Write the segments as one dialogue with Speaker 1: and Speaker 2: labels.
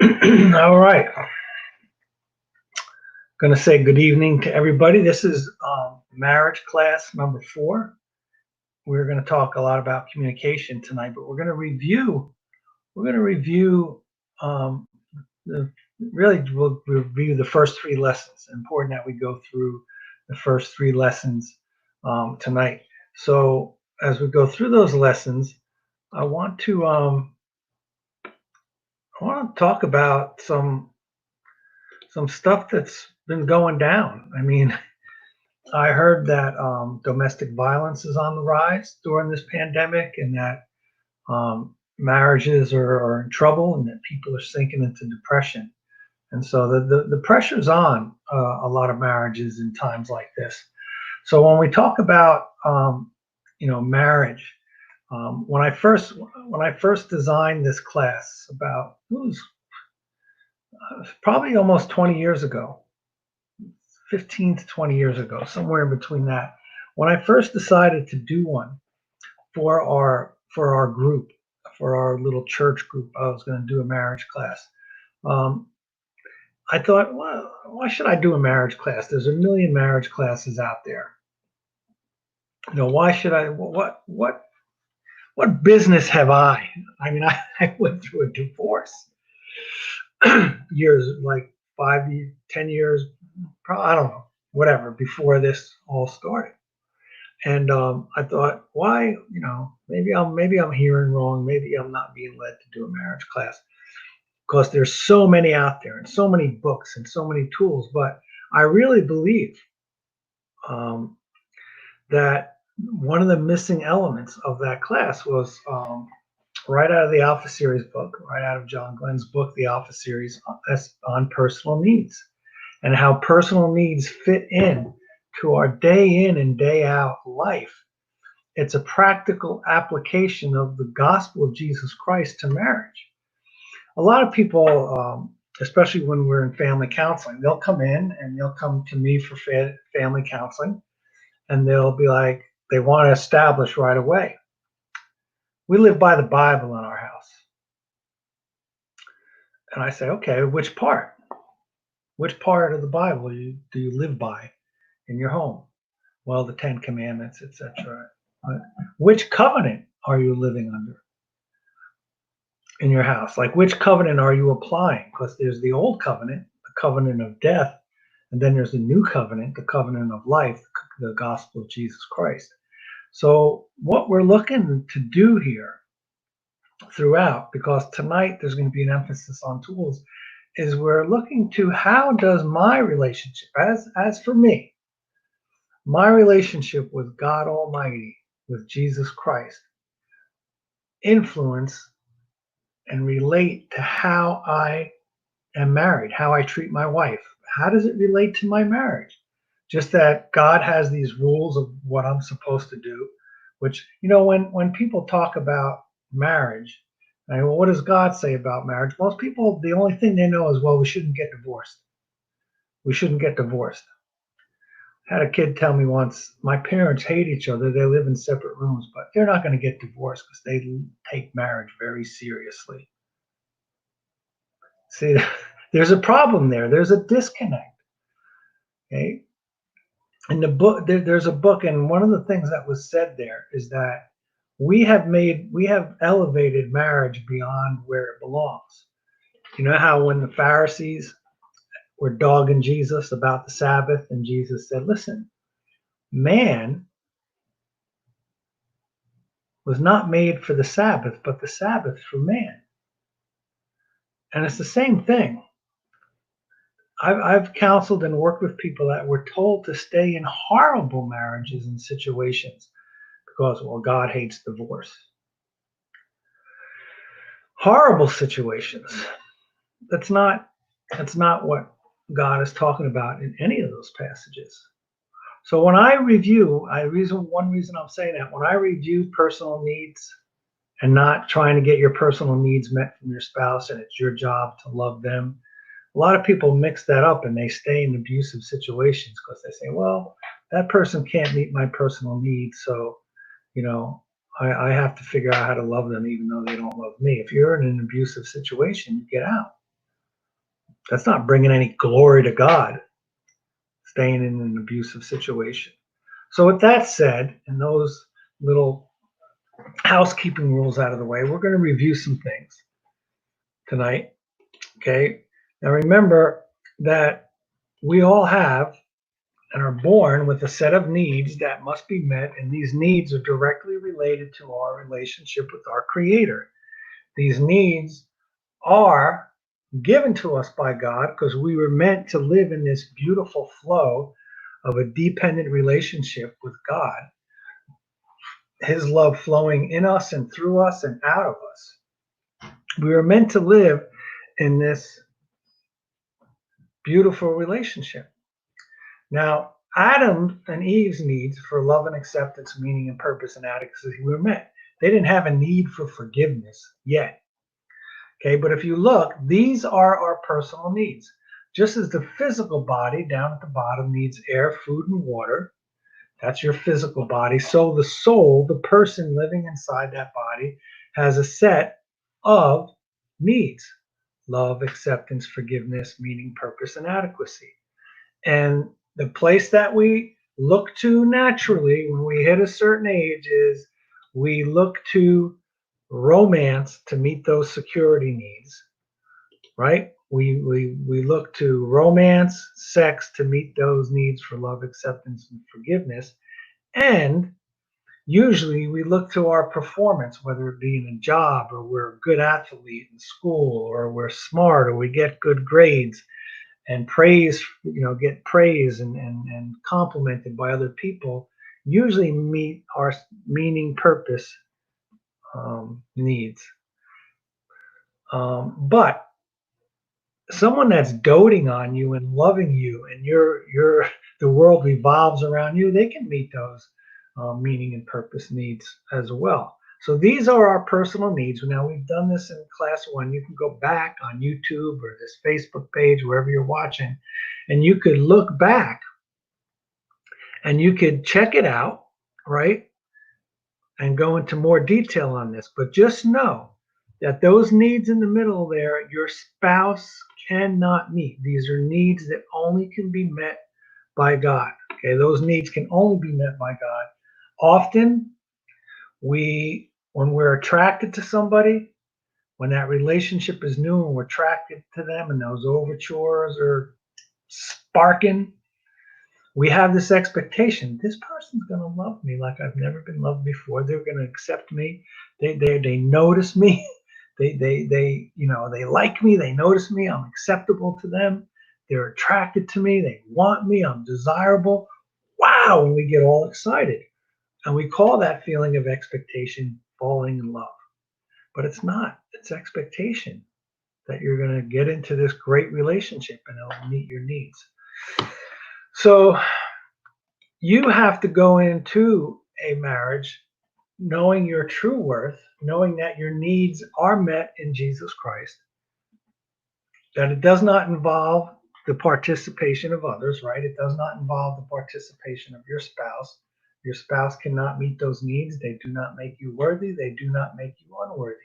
Speaker 1: All right. Going to say good evening to everybody. This is marriage class number 4. We're going to talk a lot about communication tonight, but we're going to review. We're going to review um, the really we'll review the first 3 lessons. It's important that we go through the first 3 lessons tonight. So as we go through those lessons, I want to talk about some stuff that's been going down. I mean, I heard that domestic violence is on the rise during this pandemic, and that marriages are in trouble, and that people are sinking into depression. And so the pressure's on a lot of marriages in times like this. So when we talk about marriage, when I first designed this class about it was probably almost 20 years ago, 15 to 20 years ago, somewhere in between that. When I first decided to do one for our group, for our little church group, I was going to do a marriage class. Um, I thought, well, why should I do a marriage class? There's a million marriage classes out there. Why should I? What business have I? I mean, I went through a divorce years, like 10 years, I don't know, whatever, before this all started. And I thought, why? Maybe I'm hearing wrong. Maybe I'm not being led to do a marriage class because there's so many out there and so many books and so many tools. But I really believe um, that one of the missing elements of that class was right out of the Alpha Series book, right out of John Glenn's book, the Alpha Series, on personal needs and how personal needs fit in to our day in and day out life. It's a practical application of the gospel of Jesus Christ to marriage. A lot of people, especially when we're in family counseling, they'll come in and they'll come to me for family counseling, and they'll be like, they want to establish right away. We live by the Bible in our house. And I say, okay, which part? Which part of the Bible do you live by in your home? Well, the Ten Commandments, etc. Which covenant are you living under in your house? Like, which covenant are you applying? Because there's the old covenant, the covenant of death, and then there's the new covenant, the covenant of life, the gospel of Jesus Christ. So what we're looking to do here throughout, because tonight there's going to be an emphasis on tools, is we're looking to how does my relationship, as for me, my relationship with God Almighty, with Jesus Christ, influence and relate to how I am married, how I treat my wife. How does it relate to my marriage? Just that God has these rules of what I'm supposed to do, which, when people talk about marriage, and well, what does God say about marriage? Most people, the only thing they know is, well, we shouldn't get divorced. We shouldn't get divorced. I had a kid tell me once, my parents hate each other. They live in separate rooms, but they're not going to get divorced because they take marriage very seriously. See, there's a problem there. There's a disconnect. Okay. In the book, there's a book, and one of the things that was said there is that we have elevated marriage beyond where it belongs. You know how when the Pharisees were dogging Jesus about the Sabbath, and Jesus said, listen, man was not made for the Sabbath, but the Sabbath for man. And it's the same thing. I've counseled and worked with people that were told to stay in horrible marriages and situations because, well, God hates divorce. Horrible situations. That's not what God is talking about in any of those passages. So when I review, one reason I'm saying that, when I review personal needs and not trying to get your personal needs met from your spouse and it's your job to love them, a lot of people mix that up and they stay in abusive situations because they say, well, that person can't meet my personal needs, so I have to figure out how to love them even though they don't love me. If you're in an abusive situation, you get out. That's not bringing any glory to God, staying in an abusive situation. So with that said, and those little housekeeping rules out of the way, we're going to review some things tonight. Okay. Now remember that we all have and are born with a set of needs that must be met, and these needs are directly related to our relationship with our Creator. These needs are given to us by God because we were meant to live in this beautiful flow of a dependent relationship with God, His love flowing in us and through us and out of us. We were meant to live in this beautiful relationship. Now, Adam and Eve's needs for love and acceptance, meaning and purpose and adequacy were met. They didn't have a need for forgiveness yet. Okay, but if you look, these are our personal needs. Just as the physical body down at the bottom needs air, food, and water, that's your physical body. So the soul, the person living inside that body, has a set of needs: love, acceptance, forgiveness, meaning, purpose, and adequacy. And the place that we look to naturally when we hit a certain age is we look to romance to meet those security needs, right? We look to romance, sex to meet those needs for love, acceptance, and forgiveness. And usually we look to our performance, whether it be in a job or we're a good athlete in school or we're smart or we get good grades and praise, get praise and complimented by other people, usually meet our meaning, purpose needs. But someone that's doting on you and loving you, and you're the world revolves around you, they can meet those meaning and purpose needs as well. So these are our personal needs. Now we've done this in class 1. You can go back on YouTube or this Facebook page, wherever you're watching, and you could look back and you could check it out, right? And go into more detail on this. But just know that those needs in the middle there, your spouse cannot meet. These are needs that only can be met by God. Okay, those needs can only be met by God. Often, when we're attracted to somebody, when that relationship is new and we're attracted to them and those overtures are sparking, we have this expectation: this person's going to love me like I've never been loved before. They're going to accept me. They notice me. They like me. They notice me. I'm acceptable to them. They're attracted to me. They want me. I'm desirable. Wow! And we get all excited, and we call that feeling of expectation falling in love. But it's not. It's expectation that you're going to get into this great relationship and it'll meet your needs. So you have to go into a marriage knowing your true worth, knowing that your needs are met in Jesus Christ, that it does not involve the participation of others, right? It does not involve the participation of your spouse. Your spouse cannot meet those needs. They do not make you worthy. They do not make you unworthy.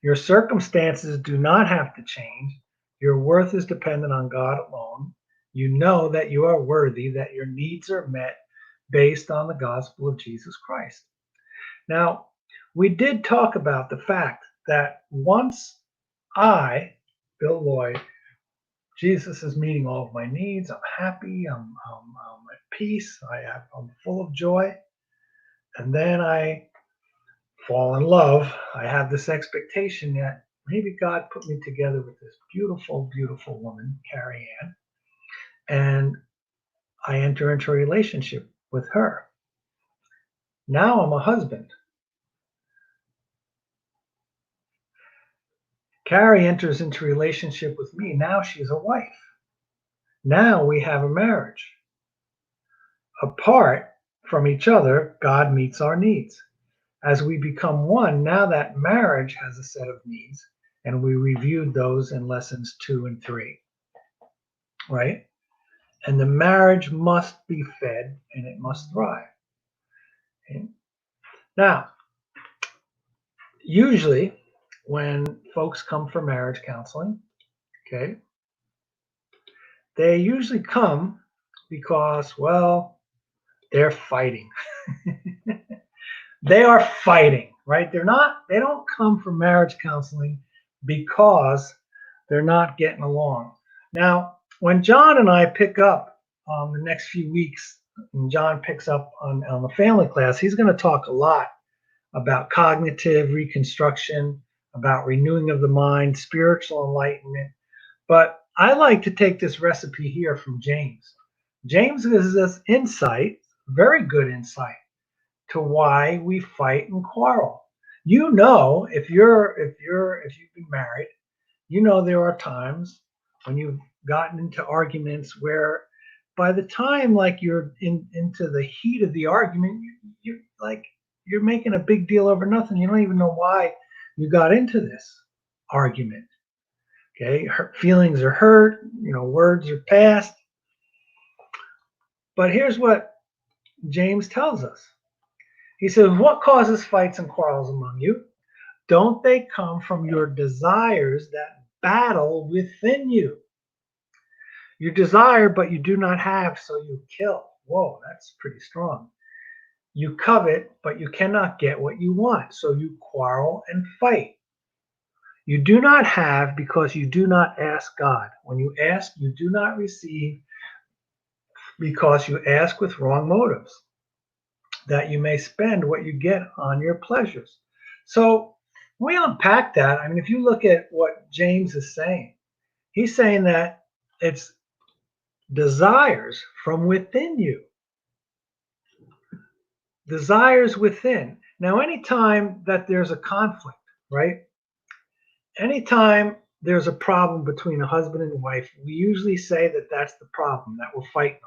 Speaker 1: Your circumstances do not have to change. Your worth is dependent on God alone. You know that you are worthy, that your needs are met based on the gospel of Jesus Christ. Now, we did talk about the fact that once I, Bill Lloyd, Jesus is meeting all of my needs. I'm happy. I'm at peace. I'm full of joy. And then I fall in love. I have this expectation that maybe God put me together with this beautiful, beautiful woman, Carrie Ann, and I enter into a relationship with her. Now I'm a husband. Carrie enters into a relationship with me. Now she's a wife. Now we have a marriage. Apart from each other, God meets our needs. As we become one, now that marriage has a set of needs, and we reviewed those in lessons 2 and 3, right? And the marriage must be fed and it must thrive. Okay? Now, usually when folks come for marriage counseling, okay, they usually come because, well, they're fighting. They are fighting, right? They don't come for marriage counseling because they're not getting along. Now, when John and I pick up the next few weeks, and John picks up on the family class, he's going to talk a lot about cognitive reconstruction, about renewing of the mind, spiritual enlightenment. But I like to take this recipe here from James. James gives us insight, very good insight, to why we fight and quarrel. You know, if you've been married, you know there are times when you've gotten into arguments where by the time like you're into the heat of the argument, you're like you're making a big deal over nothing. You don't even know why you got into this argument. Okay, feelings are hurt, words are passed. But here's what James tells us. He says, what causes fights and quarrels among you? Don't they come from your desires that battle within you? You desire, but you do not have, so you kill. Whoa, that's pretty strong. You covet, but you cannot get what you want, so you quarrel and fight. You do not have because you do not ask God. When you ask, you do not receive because you ask with wrong motives, that you may spend what you get on your pleasures. So we unpack that. I mean, if you look at what James is saying, he's saying that it's desires from within you. Desires within. Now, anytime that there's a conflict, right? Anytime there's a problem between a husband and wife, we usually say that that's the problem that we're fighting over.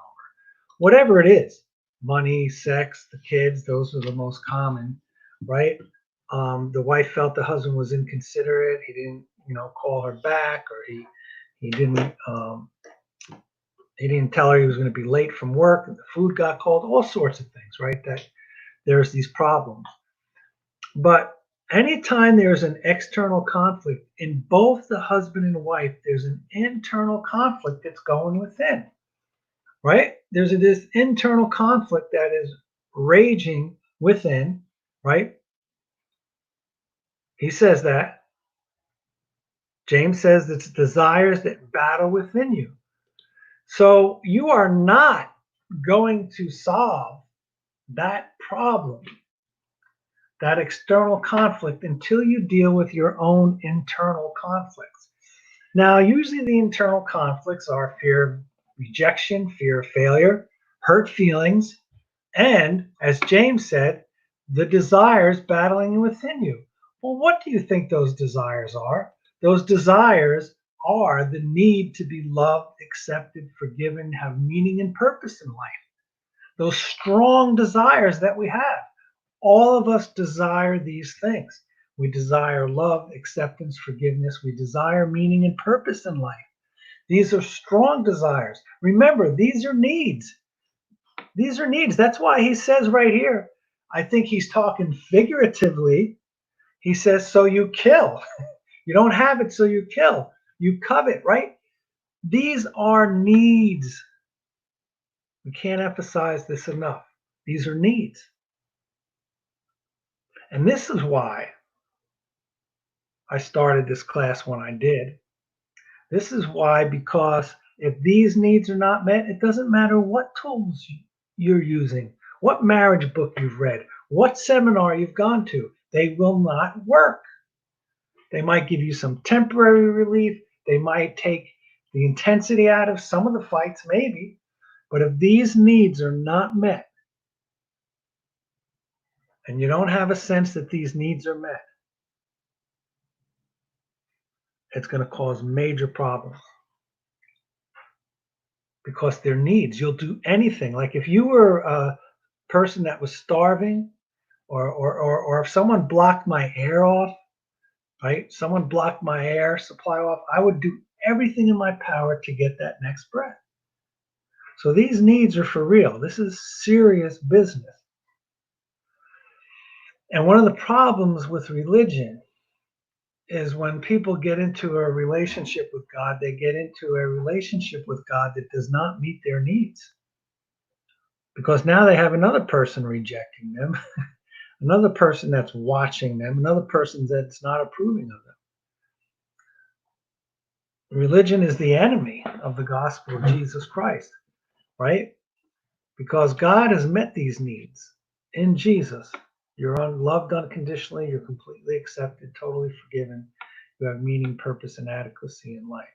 Speaker 1: Whatever it is, money, sex, the kids, those are the most common, right? The wife felt the husband was inconsiderate. He didn't, call her back, or he didn't he didn't tell her he was going to be late from work, and the food got cold. All sorts of things, right? That there's these problems. But anytime there's an external conflict in both the husband and wife, there's an internal conflict that's going within, right? There's this internal conflict that is raging within, right? He says that. James says it's desires that battle within you. So you are not going to solve that problem, that external conflict, until you deal with your own internal conflicts. Now, usually the internal conflicts are fear of rejection, fear of failure, hurt feelings, and, as James said, the desires battling within you. Well, what do you think those desires are? Those desires are the need to be loved, accepted, forgiven, have meaning and purpose in life. Those strong desires that we have. All of us desire these things. We desire love, acceptance, forgiveness. We desire meaning and purpose in life. These are strong desires. Remember, these are needs. These are needs. That's why he says right here, I think he's talking figuratively. He says, so you kill. You don't have it, so you kill. You covet, right? These are needs. We can't emphasize this enough. These are needs. And this is why I started this class when I did. This is why, because if these needs are not met, it doesn't matter what tools you're using, what marriage book you've read, what seminar you've gone to, they will not work. They might give you some temporary relief. They might take the intensity out of some of the fights, maybe. But if these needs are not met, and you don't have a sense that these needs are met, it's going to cause major problems. Because they're needs. You'll do anything. Like if you were a person that was starving, or if someone blocked my air off, right? Someone blocked my air supply off, I would do everything in my power to get that next breath. So these needs are for real. This is serious business. And one of the problems with religion is when people get into a relationship with God, they get into a relationship with God that does not meet their needs. Because now they have another person rejecting them, another person that's watching them, another person that's not approving of them. Religion is the enemy of the gospel of Jesus Christ, right? Because God has met these needs in Jesus. You're loved unconditionally, you're completely accepted, totally forgiven. You have meaning, purpose, and adequacy in life.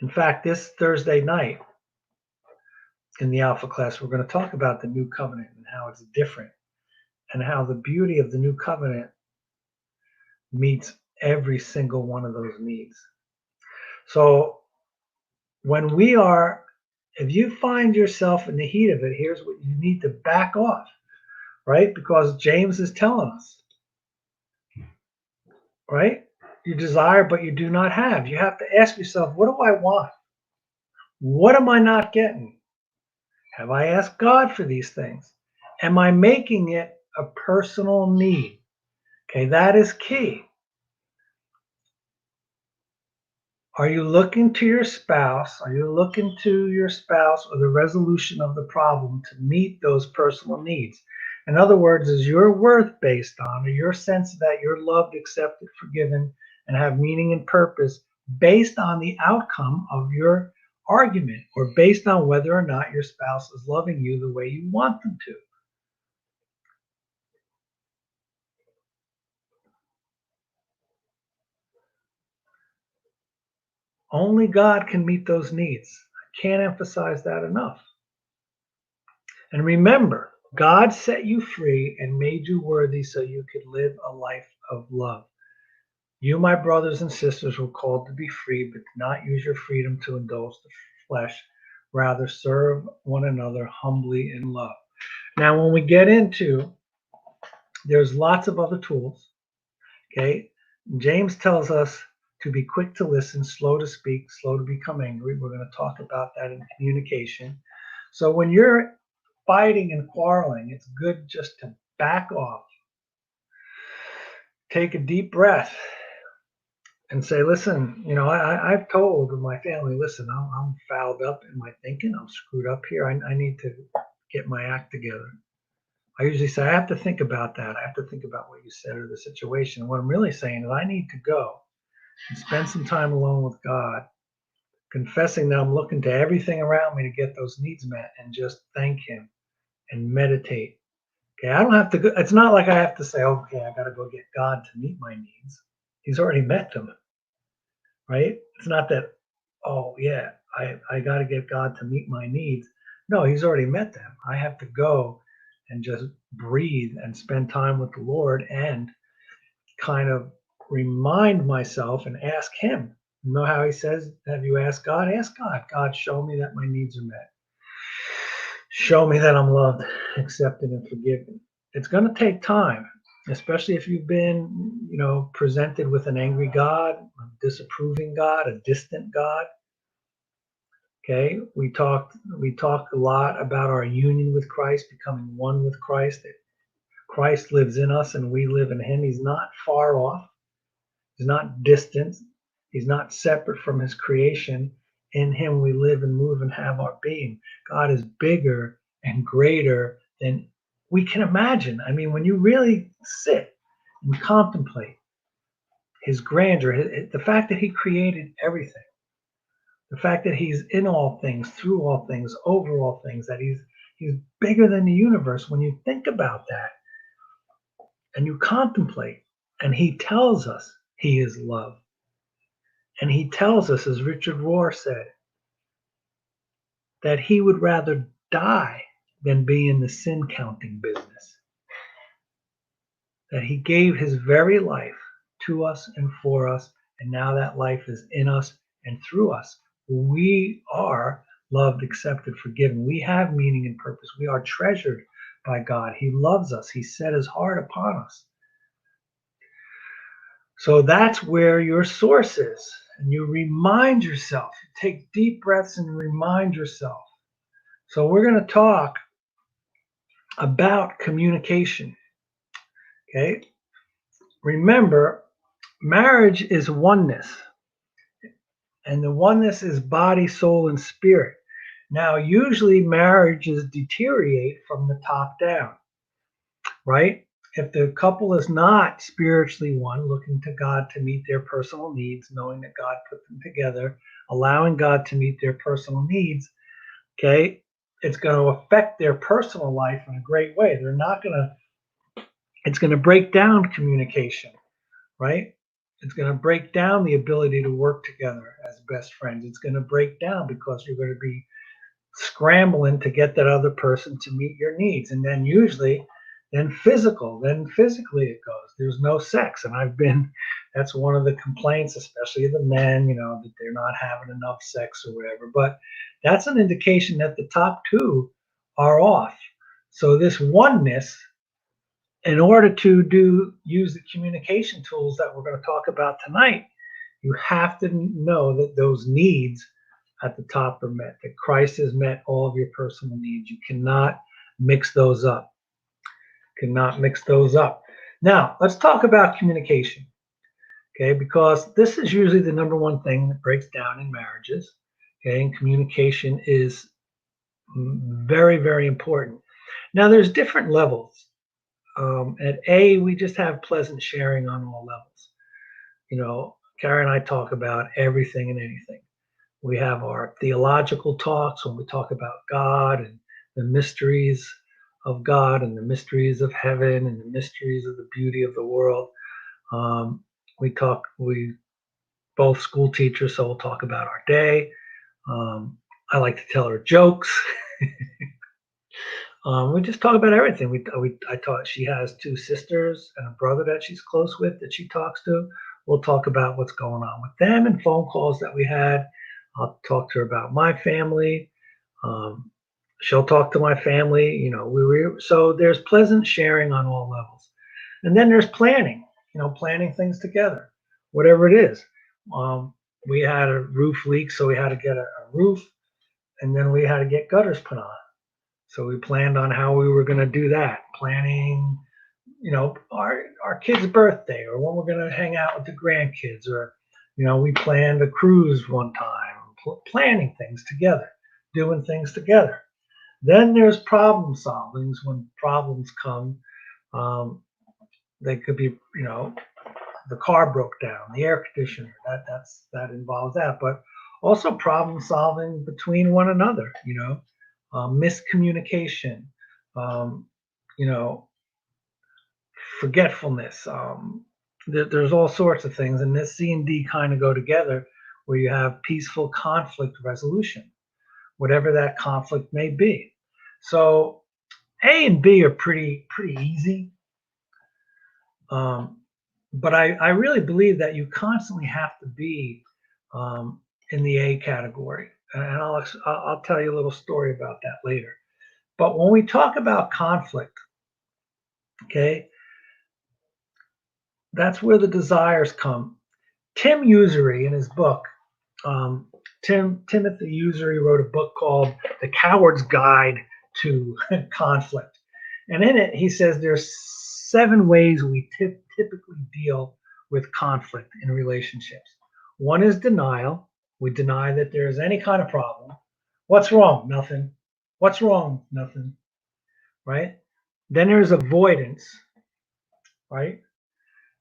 Speaker 1: In fact, this Thursday night in the Alpha class, we're going to talk about the new covenant and how it's different and how the beauty of the new covenant meets every single one of those needs. So when if you find yourself in the heat of it, here's what you need to back off, right? Because James is telling us, right? You desire, but you do not have. You have to ask yourself, what do I want? What am I not getting? Have I asked God for these things? Am I making it a personal need? Okay, that is key. Are you looking to your spouse? Are you looking to your spouse or the resolution of the problem to meet those personal needs? In other words, is your worth based on, or your sense that you're loved, accepted, forgiven, and have meaning and purpose based on the outcome of your argument or based on whether or not your spouse is loving you the way you want them to? Only God can meet those needs. I can't emphasize that enough. And remember, God set you free and made you worthy so you could live a life of love. You, my brothers and sisters, were called to be free, but do not use your freedom to indulge the flesh. Rather, serve one another humbly in love. Now, when we get into, there's lots of other tools. Okay, James tells us to be quick to listen, slow to speak, slow to become angry. We're going to talk about that in communication. So when you're fighting and quarreling, it's good just to back off, take a deep breath, and say, listen, I've told my family, listen, I'm fouled up in my thinking. I'm screwed up here. I need to get my act together. I usually say, I have to think about that. I have to think about what you said or the situation. And what I'm really saying is I need to go and spend some time alone with God, confessing that I'm looking to everything around me to get those needs met and just thank Him and meditate. Okay, I don't have to go. It's not like I have to say, okay, I got to go get God to meet my needs. He's already met them, right? It's not that, oh, yeah, I got to get God to meet my needs. No, He's already met them. I have to go and just breathe and spend time with the Lord and kind of remind myself and ask Him. You know how He says, have you asked God? Ask God. God, show me that my needs are met. Show me that I'm loved, accepted, and forgiven. It's going to take time, especially if you've been, presented with an angry God, a disapproving God, a distant God. Okay, we talk a lot about our union with Christ, becoming one with Christ. That Christ lives in us and we live in Him. He's not far off. He's not distant. He's not separate from His creation. In Him we live and move and have our being. God is bigger and greater than we can imagine. I mean, when you really sit and contemplate His grandeur, the fact that He created everything, the fact that He's in all things, through all things, over all things, that He's bigger than the universe. When you think about that and you contemplate, and He tells us He is love. And He tells us, as Richard Rohr said, that He would rather die than be in the sin counting business. That He gave His very life to us and for us, and now that life is in us and through us. We are loved, accepted, forgiven. We have meaning and purpose. We are treasured by God. He loves us. He set His heart upon us. So that's where your source is. And you remind yourself, take deep breaths and remind yourself. So we're going to talk about communication. Okay. Remember, Marriage is oneness, and the oneness is body, soul, and spirit. Now, usually marriages deteriorate from the top down, right? If the couple is not spiritually one, looking to God to meet their personal needs, knowing that God put them together, allowing God to meet their personal needs, okay, it's going to affect their personal life in a great way. They're not going to, it's going to break down communication, right? It's going to break down the ability to work together as best friends. It's going to break down because you're going to be scrambling to get that other person to meet your needs. And then usually, then physically it goes. There's no sex. And that's one of the complaints, especially the men, that they're not having enough sex or whatever. But that's an indication that the top two are off. So this oneness, in order to use the communication tools that we're going to talk about tonight, you have to know that those needs at the top are met, that Christ has met all of your personal needs. You cannot mix those up. Cannot mix those up. Now, let's talk about communication, okay? Because this is usually the number one thing that breaks down in marriages, okay? And communication is very, very important. Now, there's different levels. At A, we just have pleasant sharing on all levels. Karen and I talk about everything and anything. We have our theological talks when we talk about God and the mysteries of God and the mysteries of heaven and the mysteries of the beauty of the world. Um, we both school teachers, so we'll talk about our day. I like to tell her jokes. We just talk about everything. I taught she has two sisters and a brother that she's close with that she talks to. We'll talk about what's going on with them and phone calls that we had. I'll talk to her about my family. Um, she'll talk to my family. So there's pleasant sharing on all levels, and then there's planning. Planning things together, whatever it is. Um, we had a roof leak, so we had to get a roof, and then we had to get gutters put on. So we planned on how we were going to do that, planning, our kid's birthday or when we're going to hang out with the grandkids, or, we planned a cruise one time, planning things together, doing things together. Then there's problem solvings when problems come. They could be, the car broke down, the air conditioner, that involves that, but also problem solving between one another, miscommunication, um, you know, forgetfulness. There's all sorts of things, and this C and D kind of go together, where you have peaceful conflict resolution, whatever that conflict may be. So A and B are pretty easy, um, but I really believe that you constantly have to be in the A category, and I'll tell you a little story about that later. But when we talk about conflict, okay, that's where the desires come. Tim Usery, in his book, um, Timothy Usery wrote a book called The Coward's Guide to Conflict. And in it, he says there's 7 ways we typically deal with conflict in relationships. One is denial. We deny that there's any kind of problem. What's wrong? Nothing. What's wrong? Nothing. Right? Then there's avoidance. Right?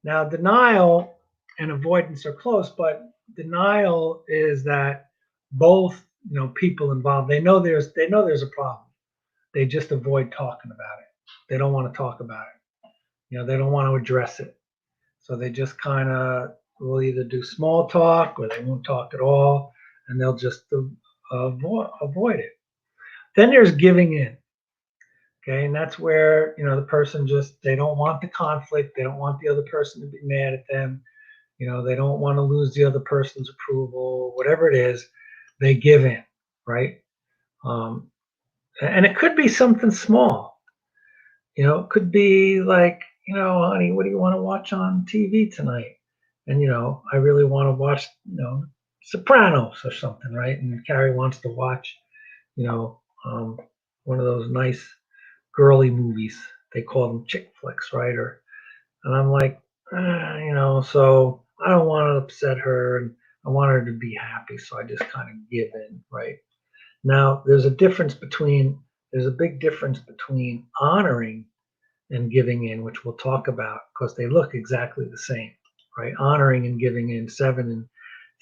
Speaker 1: Now, denial and avoidance are close, but denial is that both people involved, they know there's a problem. They just avoid talking about it. They don't want to talk about it. They don't want to address it. So they just kind of will either do small talk or they won't talk at all, and they'll just avoid it. Then there's giving in. Okay, and that's where the person just they don't want the conflict. They don't want the other person to be mad at them. They don't want to lose the other person's approval, whatever it is, they give in, right? Um, and it could be something small. It could be like, honey, what do you want to watch on TV tonight? And, I really want to watch, Sopranos or something, right? And Carrie wants to watch, you know, um, one of those nice girly movies. They call them chick flicks, right? And I'm like, so I don't want to upset her, and I want her to be happy, so I just kind of give in, right? Now, there's a big difference between honoring and giving in, which we'll talk about because they look exactly the same, right? Honoring and giving in, 7 and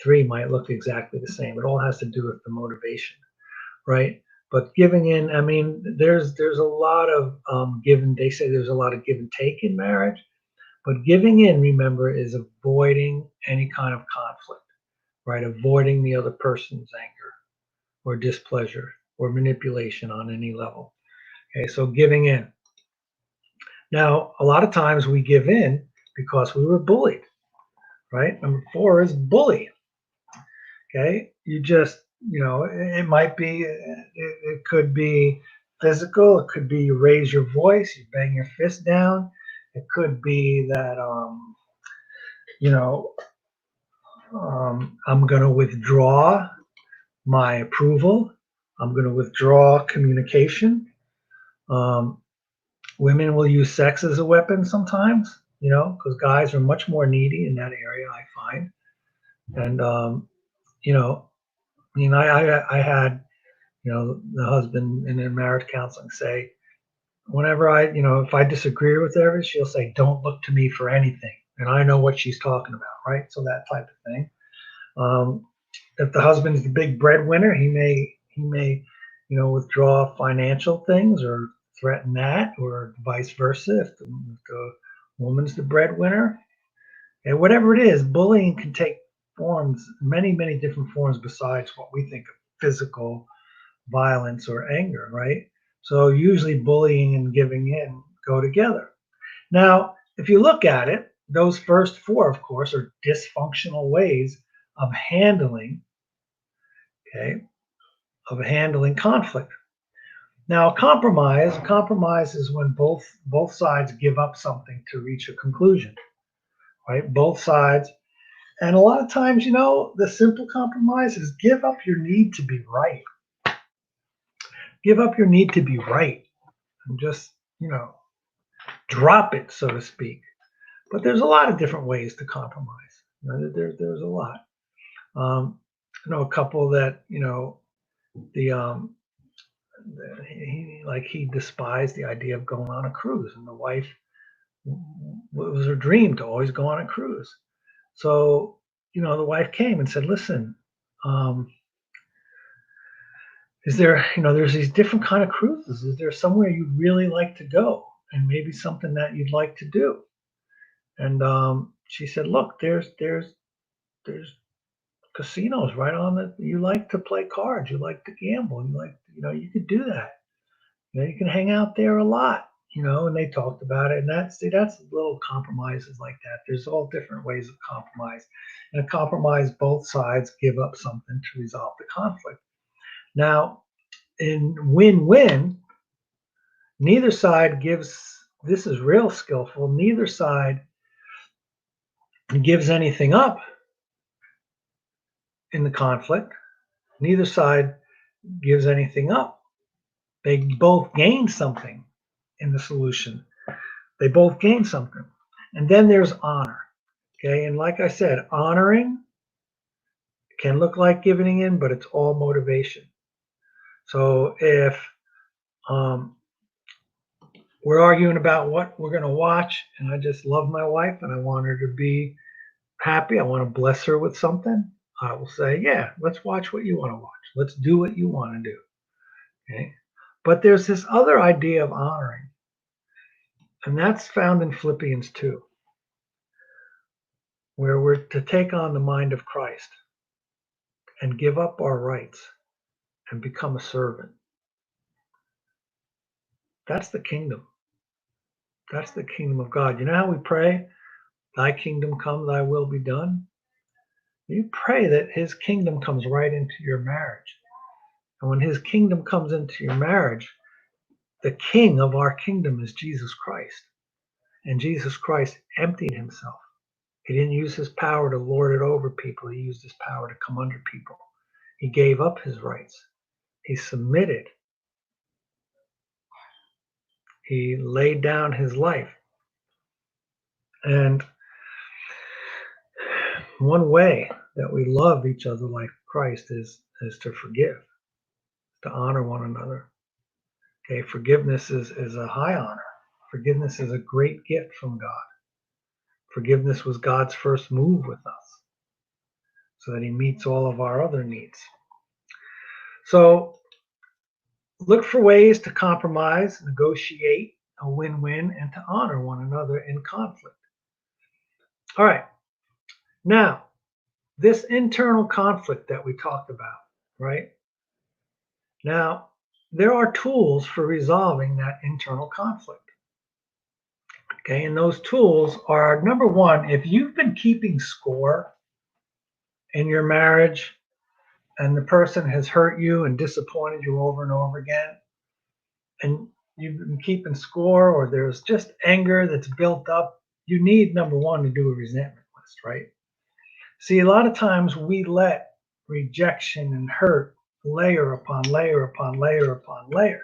Speaker 1: 3 might look exactly the same. It all has to do with the motivation, right? But giving in, I mean, there's a lot of They say there's a lot of give and take in marriage, but giving in, remember, is avoiding any kind of conflict, right? Avoiding the other person's anger or displeasure or manipulation on any level. Okay, so giving in. Now, a lot of times we give in because we were bullied, right? Number 4 is bully. Okay, it might be, it could be physical, it could be you raise your voice, you bang your fist down, it could be that, you know, I'm going to withdraw my approval, I'm going to withdraw communication. Um, Women will use sex as a weapon sometimes, because guys are much more needy in that area, I find. And, you know, I had, the husband in a marriage counseling say, whenever if I disagree with her, she'll say, don't look to me for anything. And I know what she's talking about, right? So that type of thing. Um, if the husband's the big breadwinner, he may, withdraw financial things or threaten that, or vice versa. If the woman's the breadwinner, and whatever it is, bullying can take forms, many, many different forms besides what we think of physical violence or anger, right? So usually bullying and giving in go together. Now, if you look at it, those first 4, of course, are dysfunctional ways of handling, okay, of handling conflict. Now, compromise is when both sides give up something to reach a conclusion, right? Both sides. And a lot of times, the simple compromise is give up your need to be right. Give up your need to be right and just, drop it, so to speak. But there's a lot of different ways to compromise. There's a lot. I know a couple that, the he despised the idea of going on a cruise, and the wife, it was her dream to always go on a cruise. So, the wife came and said, "Listen, um, is there, there's these different kind of cruises. Is there somewhere you'd really like to go, and maybe something that you'd like to do?" And she said, "Look, there's casinos right on the. You like to play cards. You like to gamble. You could do that. You can hang out there a lot." And they talked about it, and that's little compromises like that. There's all different ways of compromise, and a compromise, both sides give up something to resolve the conflict. Now, in win-win, neither side gives. This is real skillful. Neither side gives anything up in the conflict. Neither side gives anything up. They both gain something in the solution. They both gain something. And then there's honor. Okay. And like I said, honoring can look like giving in, but it's all motivation. So if um, we're arguing about what we're going to watch, and I just love my wife and I want her to be happy, I want to bless her with something, I will say, yeah, let's watch what you want to watch. Let's do what you want to do. Okay. But there's this other idea of honoring, and that's found in Philippians 2, where we're to take on the mind of Christ and give up our rights and become a servant. That's the kingdom. That's the kingdom of God. You know how we pray, thy kingdom come, thy will be done? You pray that his kingdom comes right into your marriage. And when his kingdom comes into your marriage, the king of our kingdom is Jesus Christ. And Jesus Christ emptied himself. He didn't use his power to lord it over people. He used his power to come under people. He gave up his rights. He submitted. He laid down his life. And One way that we love each other like Christ is to forgive, to honor one another. Okay, forgiveness is a high honor. Forgiveness is a great gift from God. Forgiveness was God's first move with us so that he meets all of our other needs. So look for ways to compromise, negotiate a win-win, and to honor one another in conflict. All right. Now, this internal conflict that we talked about, right? Now, there are tools for resolving that internal conflict. Okay, and those tools are number one, if you've been keeping score in your marriage and the person has hurt you and disappointed you over and over again, and you've been keeping score, or there's just anger that's built up, you need number one to do a resentment list, right? See, a lot of times we let rejection and hurt layer upon layer upon layer upon layer.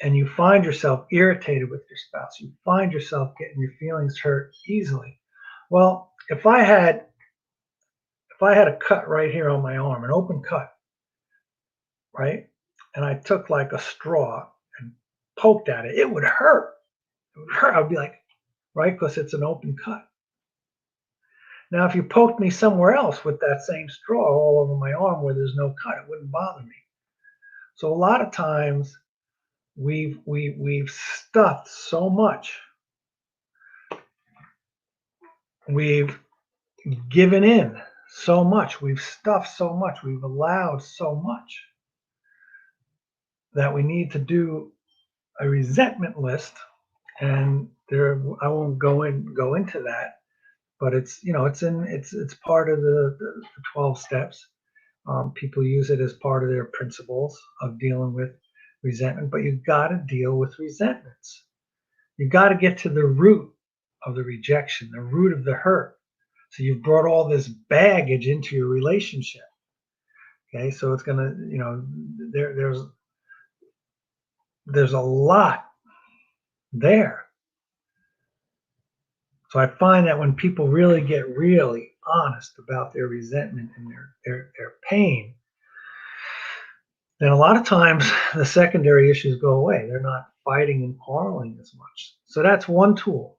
Speaker 1: And you find yourself irritated with your spouse. You find yourself getting your feelings hurt easily. Well, if I had a cut right here on my arm, an open cut, right? And I took like a straw and poked at it, it would hurt. It would hurt. I'd be like, right? Because it's an open cut. Now, if you poked me somewhere else with that same straw all over my arm where there's no cut, it wouldn't bother me. So a lot of times we've stuffed so much. We've given in so much. We've stuffed so much. We've allowed so much that we need to do a resentment list. And there, I won't go into that, but it's it's part of the 12 steps. People use it as part of their principles of dealing with resentment, but you've got to deal with resentments. You've got to get to the root of the rejection, the root of the hurt. So you've brought all this baggage into your relationship. Okay, so it's gonna, there's a lot there. So I find that when people really get really honest about their resentment and their pain, then a lot of times the secondary issues go away. They're not fighting and quarreling as much. So that's one tool,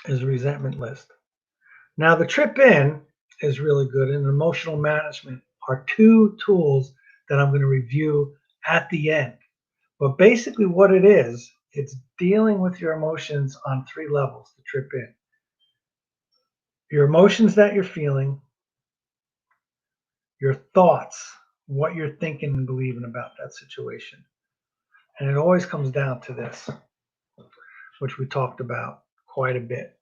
Speaker 1: is a resentment list. Now the trip in is really good, and emotional management are two tools that I'm going to review at the end. But basically what it is, it's dealing with your emotions on three levels to trip in. Your emotions that you're feeling, your thoughts, what you're thinking and believing about that situation. And it always comes down to this, which we talked about quite a bit,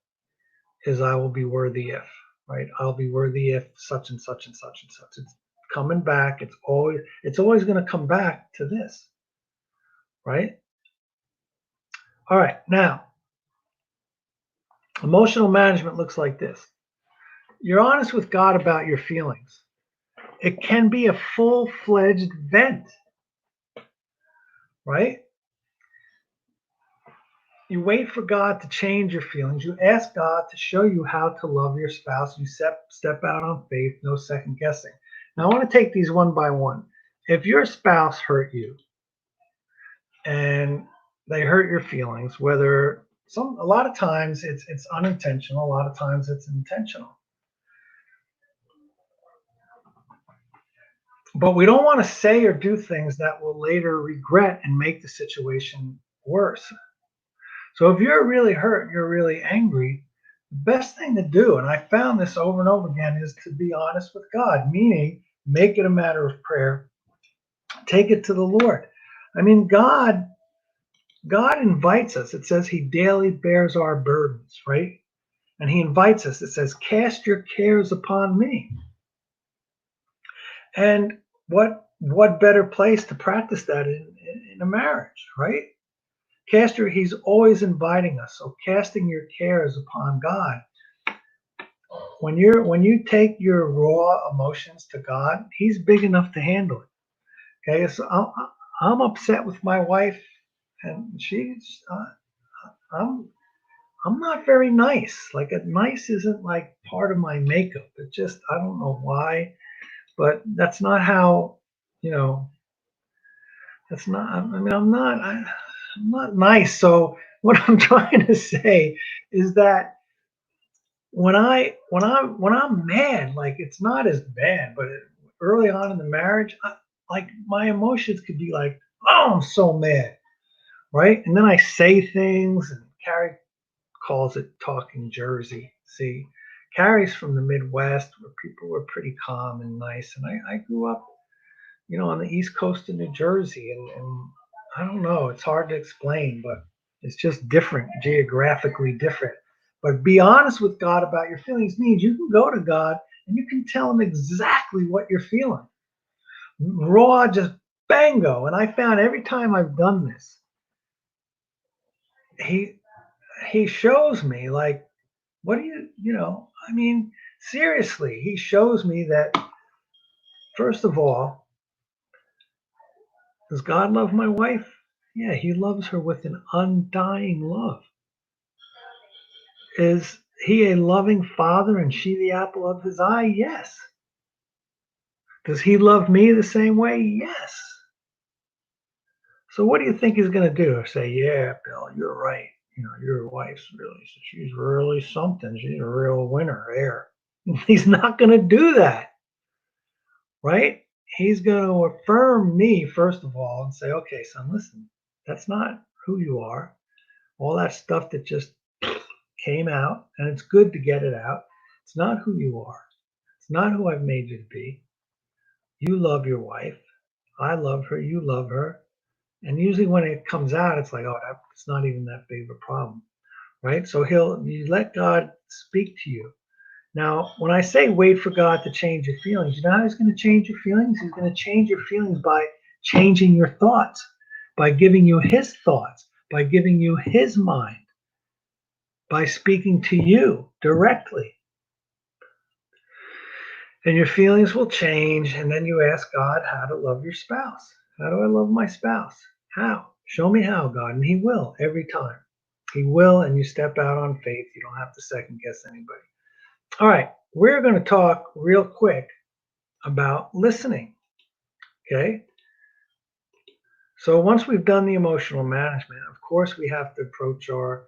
Speaker 1: is I will be worthy if, right? I'll be worthy if such and such and such and such. It's coming back. It's always going to come back to this, right? All right. Now, emotional management looks like this. You're honest with God about your feelings. It can be a full-fledged vent, right? You wait for God to change your feelings. You ask God to show you how to love your spouse. You step out on faith, no second guessing. Now, I want to take these one by one. If your spouse hurt you and they hurt your feelings, a lot of times it's unintentional, a lot of times it's intentional. But we don't want to say or do things that will later regret and make the situation worse. So if you're really hurt, you're really angry, the best thing to do, and I found this over and over again, is to be honest with God, meaning make it a matter of prayer. Take it to the Lord. I mean, God invites us. It says he daily bears our burdens, right? And he invites us. It says, cast your cares upon me. And what better place to practice that in a marriage, right? He's always inviting us. So casting your cares upon God. When you take your raw emotions to God, he's big enough to handle it. Okay, so I'm upset with my wife, and I'm I'm not very nice. Like, nice isn't like part of my makeup. It just, I don't know why, but that's not how, you know, that's not, I mean, I'm not nice. So what I'm trying to say is that when I'm mad, like, it's not as bad, but early on in the marriage, like, my emotions could be like, oh, I'm so mad, right? And then I say things, and Carrie calls it talking Jersey. See, Carrie's from the Midwest where people were pretty calm and nice, and I grew up, on the East Coast of New Jersey, and I don't know, it's hard to explain, but it's just different, geographically different. But be honest with God about your feelings means you can go to God and you can tell him exactly what you're feeling. Raw, just bango. And I found every time I've done this, he he shows me, like, what do I mean, seriously, he shows me that, first of all, does God love my wife? Yeah, he loves her with an undying love. Is he a loving father and she the apple of his eye? Yes. Does he love me the same way? Yes. So what do you think he's going to do? Say, yeah, Bill, you're right. Your wife's she's really something. She's a real winner there. He's not going to do that, right? He's going to affirm me, first of all, and say, okay, son, listen, that's not who you are. All that stuff that just came out, and it's good to get it out. It's not who you are. It's not who I've made you to be. You love your wife. I love her. You love her. And usually when it comes out, it's like, oh, it's not even that big of a problem, right? So you let God speak to you. Now, when I say wait for God to change your feelings, you know how he's going to change your feelings? He's going to change your feelings by changing your thoughts, by giving you his thoughts, by giving you his mind, by speaking to you directly. And your feelings will change. And then you ask God how to love your spouse. How do I love my spouse? How? Show me how, God. And he will every time. He will. And you step out on faith. You don't have to second guess anybody. All right. We're going to talk real quick about listening. Okay. So once we've done the emotional management, of course, we have to approach our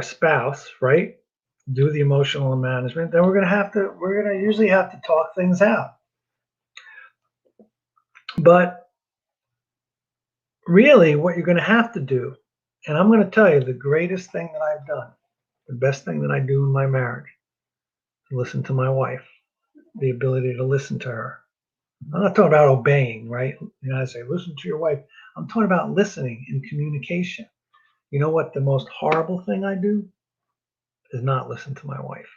Speaker 1: spouse, right? Do the emotional management. Then we're going to usually have to talk things out. But really, what you're going to have to do, and I'm going to tell you the greatest thing that I've done, the best thing that I do in my marriage, is listen to my wife, the ability to listen to her. I'm not talking about obeying, right? I say, listen to your wife. I'm talking about listening and communication. You know what? The most horrible thing I do is not listen to my wife.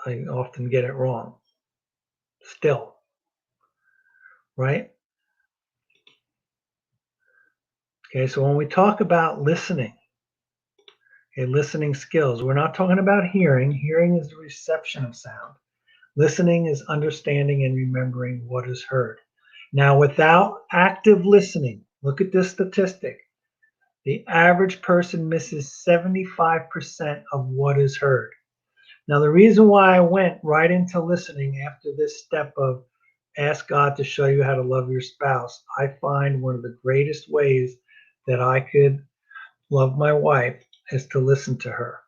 Speaker 1: I often get it wrong still, right? Okay, so when we talk about listening, okay, listening skills, we're not talking about hearing. Hearing is the reception of sound. Listening is understanding and remembering what is heard. Now, without active listening, look at this statistic. The average person misses 75% of what is heard. Now, the reason why I went right into listening after this step of ask God to show you how to love your spouse, I find one of the greatest ways that I could love my wife is to listen to her.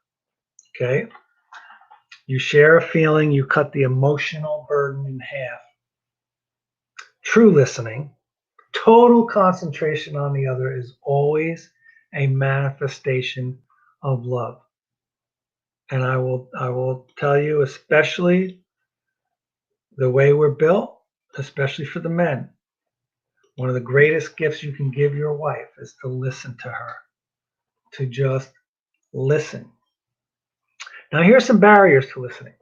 Speaker 1: Okay? You share a feeling, you cut the emotional burden in half. True listening, total concentration on the other is always a manifestation of love. And I will tell you, especially the way we're built, especially for the men, one of the greatest gifts you can give your wife is to listen to her, to just listen. Now, here's some barriers to listening.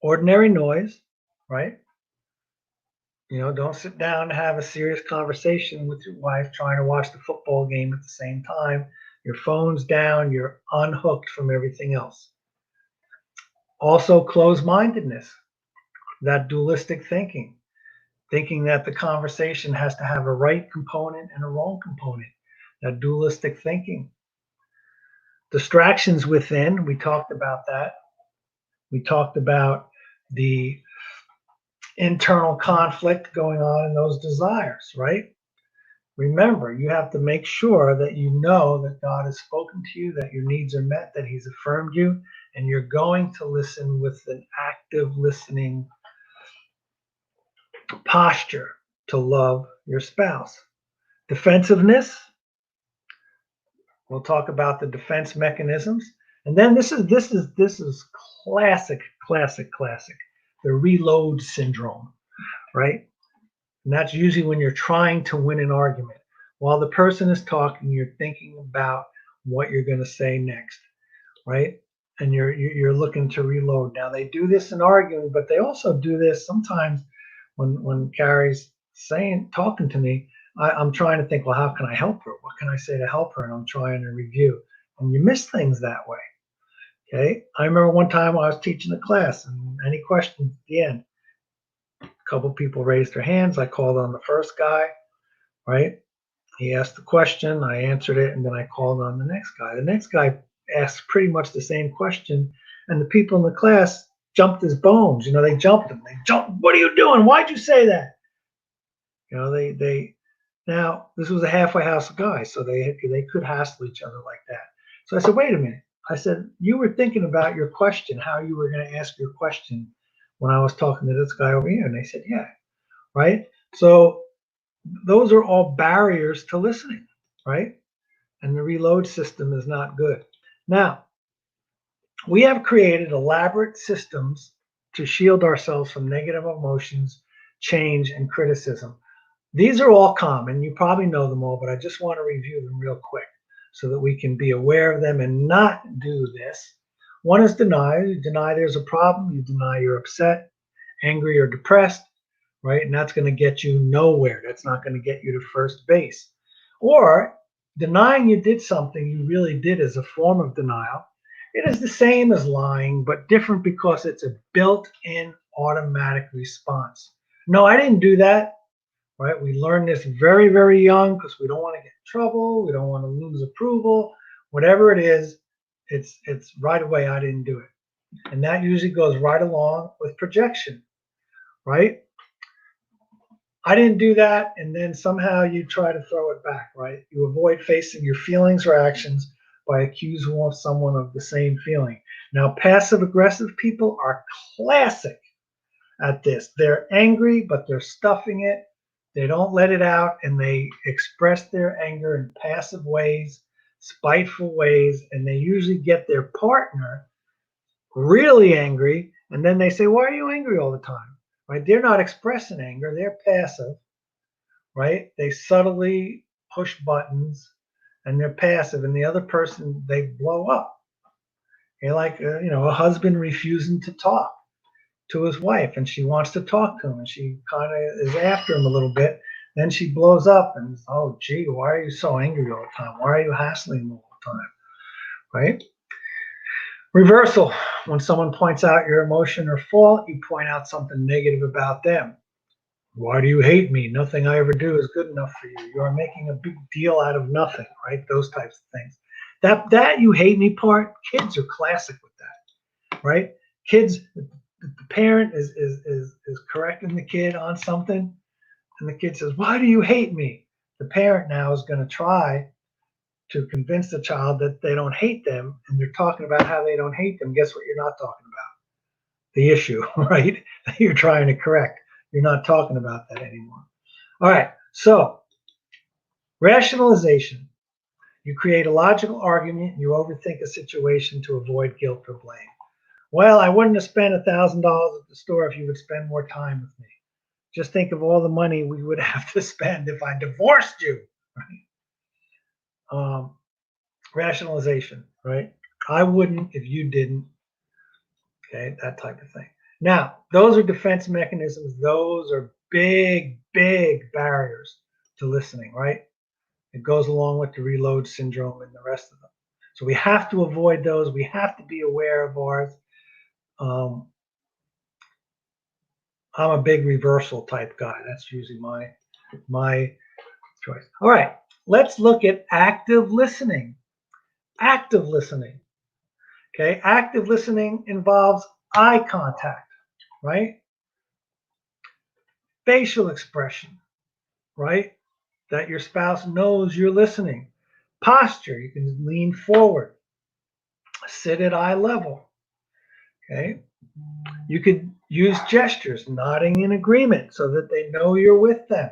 Speaker 1: Ordinary noise, right? Don't sit down and have a serious conversation with your wife trying to watch the football game at the same time. Your phone's down, you're unhooked from everything else. Also, closed mindedness, that dualistic thinking that the conversation has to have a right component and a wrong component, that dualistic thinking. Distractions within, we talked about that. We talked about the internal conflict going on in those desires, right? Remember, you have to make sure that you know that God has spoken to you, that your needs are met, that He's affirmed you, and you're going to listen with an active listening posture to love your spouse. Defensiveness, we'll talk about the defense mechanisms. And then this is classic, classic. The reload syndrome, right? And that's usually when you're trying to win an argument. While the person is talking, you're thinking about what you're going to say next, right? And you're looking to reload. Now they do this in arguing, but they also do this sometimes when Carrie's talking to me. I'm trying to think, well, how can I help her? What can I say to help her? And I'm trying to review. And you miss things that way. Okay. I remember one time I was teaching a class, and any questions at the end, a couple people raised their hands. I called on the first guy, right? He asked the question, I answered it, and then I called on the next guy. The next guy asked pretty much the same question, and the people in the class jumped his bones. They jumped him. They jumped. What are you doing? Why'd you say that? They now this was a halfway house of guys, so they could hassle each other like that. So I said, wait a minute. I said, you were thinking about your question, how you were going to ask your question when I was talking to this guy over here. And they said, yeah, right. So those are all barriers to listening, right? And the reload system is not good. Now, we have created elaborate systems to shield ourselves from negative emotions, change, and criticism. These are all common. You probably know them all, but I just want to review them real quick so that we can be aware of them and not do this. One is denial. You deny there's a problem. You deny you're upset, angry, or depressed, right? And that's going to get you nowhere. That's not going to get you to first base. Or denying you did something you really did is a form of denial. It is the same as lying, but different because it's a built-in automatic response. No, I didn't do that, right? We learn this very, very young because we don't want to get in trouble. We don't want to lose approval. Whatever it is, it's right away, I didn't do it. And that usually goes right along with projection, right? I didn't do that, and then somehow you try to throw it back, right? You avoid facing your feelings or actions by accusing someone of the same feeling. Now, passive aggressive people are classic at this. They're angry, but they're stuffing it. They don't let it out, and they express their anger in passive ways, spiteful ways, and they usually get their partner really angry, and then they say, why are you angry all the time? Right? They're not expressing anger, they're passive, right? They subtly push buttons and they're passive, and the other person, they blow up. You're like, a husband refusing to talk to his wife, and she wants to talk to him, and she kind of is after him a little bit. Then she blows up and, oh, gee, why are you so angry all the time? Why are you hassling him all the time? Right? Reversal. When someone points out your emotion or fault, you point out something negative about them. Why do you hate me? Nothing I ever do is good enough for you. You are making a big deal out of nothing, right? Those types of things. That you hate me part, kids are classic with that, right? Kids, the parent is correcting the kid on something, and the kid says, why do you hate me? The parent now is going to try to convince the child that they don't hate them, and they're talking about how they don't hate them. Guess what you're not talking about? The issue, right? That you're trying to correct. You're not talking about that anymore. All right, so rationalization. You create a logical argument, and you overthink a situation to avoid guilt or blame. Well, I wouldn't have spent $1,000 at the store if you would spend more time with me. Just think of all the money we would have to spend if I divorced you. Right? Rationalization, right? I wouldn't if you didn't. Okay, that type of thing. Now, those are defense mechanisms. Those are big, big barriers to listening, right? It goes along with the reload syndrome and the rest of them. So we have to avoid those. We have to be aware of ours. I'm a big reversal type guy. That's usually my choice. All right, let's look at active listening. Active listening. Okay, active listening involves eye contact, right? Facial expression, right? That your spouse knows you're listening. Posture, you can lean forward, sit at eye level. Okay, you could use gestures, nodding in agreement so that they know you're with them.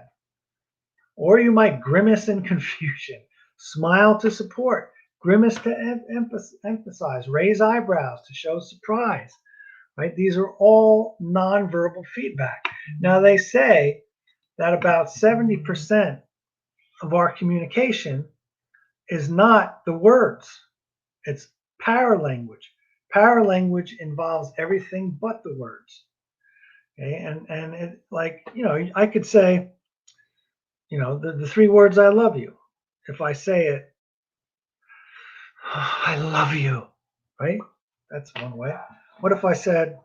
Speaker 1: Or you might grimace in confusion, smile to support, grimace to emphasize, raise eyebrows to show surprise, right? These are all nonverbal feedback. Now, they say that about 70% of our communication is not the words, it's paralanguage. Paralanguage involves everything but the words. Okay, and it, like, I could say, the three words I love you. If I say it, I love you, right? That's one way. What if I said,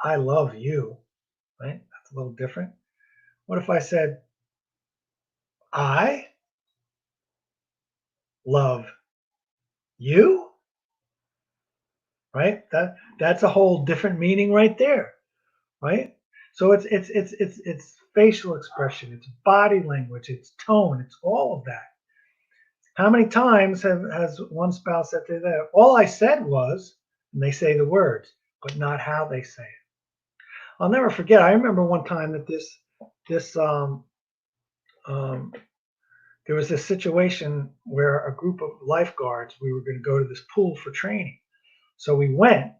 Speaker 1: I love you, right? That's a little different. What if I said, I love you, right? That's a whole different meaning right there, right? So it's facial expression, it's body language, it's tone, it's all of that. How many times has one spouse said to them, all I said was, and they say the words, but not how they say it. I'll never forget. I remember one time that this um, there was this situation where a group of lifeguards, we were going to go to this pool for training. So we went,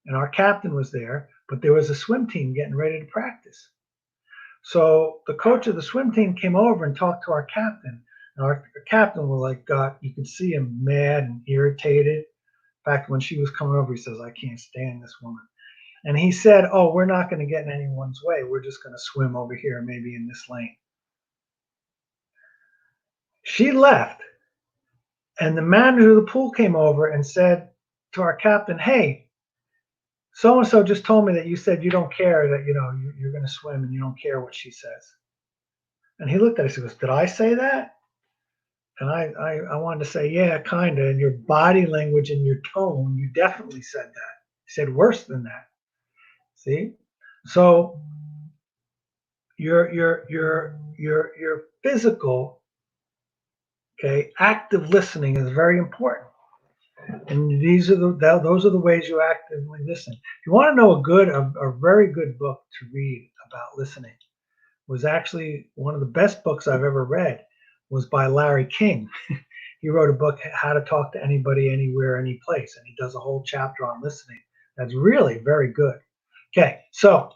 Speaker 1: and our captain was there, but there was a swim team getting ready to practice. So the coach of the swim team came over and talked to our captain. And our captain was like, you could see him mad and irritated. In fact, when she was coming over, he says, I can't stand this woman. And he said, oh, we're not going to get in anyone's way. We're just going to swim over here, maybe in this lane. She left, and the manager of the pool came over and said to our captain, hey, so and so just told me that you said you don't care, that you're going to swim and you don't care what she says. And he looked at us and goes, did I say that? And I wanted to say, yeah, kind of. And your body language and your tone, you definitely said that. He said worse than that. See? So your physical, okay, active listening is very important. And those are the ways you actively listen. If you want to know a very good book to read about listening, was actually one of the best books I've ever read, was by Larry King. He wrote a book, How to Talk to Anybody, Anywhere, Any Place, and he does a whole chapter on listening. That's really very good. Okay, so